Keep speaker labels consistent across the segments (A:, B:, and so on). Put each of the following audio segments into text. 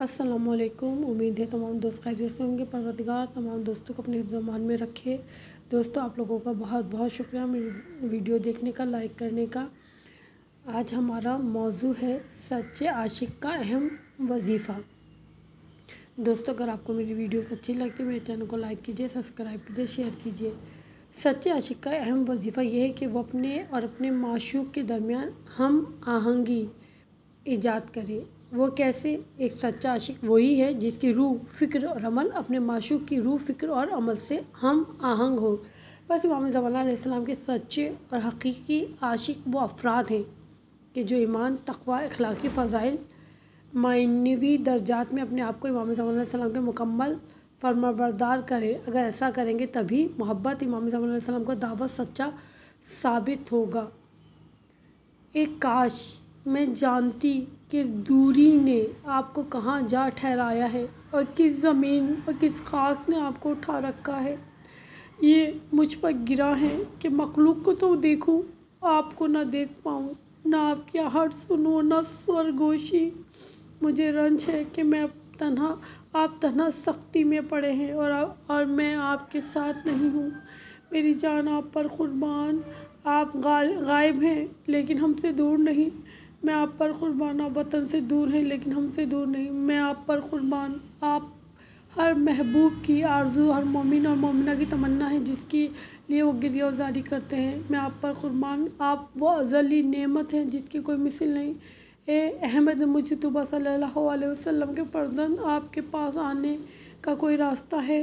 A: अस्सलामुअलैकुम। उम्मीद है तमाम दोस्त खैरियत से होंगे। परवरदिगार तमाम दोस्तों को अपने हिफ्ज़-ओ-अमान में रखे। दोस्तों, आप लोगों का बहुत बहुत शुक्रिया मेरी वीडियो देखने का, लाइक करने का। आज हमारा मौजू है सच्चे आशिक का अहम वजीफ़ा। दोस्तों, अगर आपको मेरी वीडियोस अच्छी लगती है मेरे चैनल को लाइक कीजिए, सब्सक्राइब कीजिए, शेयर कीजिए। सच्चे आशिक का अहम वजीफ़ा यह है कि वो अपने और अपने माशूक के दरमियान हम आहंगी ईजाद करे। वो कैसे? एक सच्चा आशिक वही है जिसकी रूह, फ़िक्र और अमल अपने माशूक की रूह, फ़िक्र और अमल से हम आहंग हो। बस इमाम ज़मान अलैहिस्सलाम के सच्चे और हकीकी आशिक वो अफराद हैं कि जो ईमान, तक़वा, अखलाकी फ़ज़ाइल, मानवी दर्जात में अपने आप को इमाम ज़मान अलैहिस्सलाम के मुकम्मल फरमाबरदार करे। अगर ऐसा करेंगे तभी मोहब्बत इमाम ज़मान अलैहिस्सलाम का दावा सच्चा साबित होगा। एक काश मैं जानती कि इस दूरी ने आपको कहाँ जा ठहराया है और किस ज़मीन और किस खाक ने आपको उठा रखा है। ये मुझ पर गिरा है कि मखलूक को तो देखूं, आपको ना देख पाऊं, ना आपकी आहट सुनूं, ना सरगोशी। मुझे रंज है कि आप तन्हा सख्ती में पड़े हैं और मैं आपके साथ नहीं हूँ। मेरी जान आप पर कुर्बान। आप गायब हैं लेकिन हमसे दूर नहीं। मैं आप पर कुर्बान। आप वतन से दूर हैं लेकिन हमसे दूर नहीं। मैं आप पर कुर्बान। आप हर महबूब की आरज़ू, हर मोमिन और मोमिना की तमन्ना है जिसके लिए वो गिरियाज़ारी करते हैं। मैं आप पर कुर्बान। आप वो अज़ली नेमत हैं जिसकी कोई मिसाल नहीं। ए अहमद मुजतबा सल्लल्लाहु अलैहि वसल्लम के फर्जंद, आपके पास आने का कोई रास्ता है?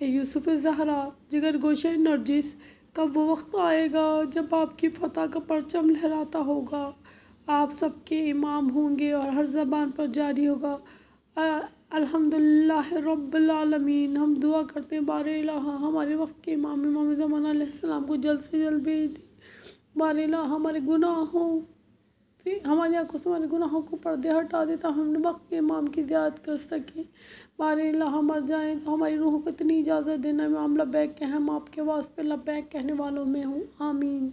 A: ए यूसुफ़ ज़हरा, जिगर गोशे नरजिस, कब वो वक्त आएगा जब आपकी फ़तह का परचम लहराता होगा? आप सबके इमाम होंगे और हर ज़बान पर जारी होगा अल्हम्दुलिल्लाह रब्बिल आलमीन। हम दुआ करते हैं बारे इलाहा हमारे वक्त के इमाम ज़मान अलैहिस्सलाम को जल्द से जल्द भेज दे। बारे इलाहा हमारी आँखों से हमारे गुनाहों को पर्दे हटा देता, हम वक्त के इमाम की ज़ियारत कर सकें। बारे इलाहा मर जाएँ तो हमारी रूह को इतनी इजाज़त देना। इमाम लब्बैक कहें, हम आपके वास्ते लब्बैक कहने वालों में हूँ। आमीन।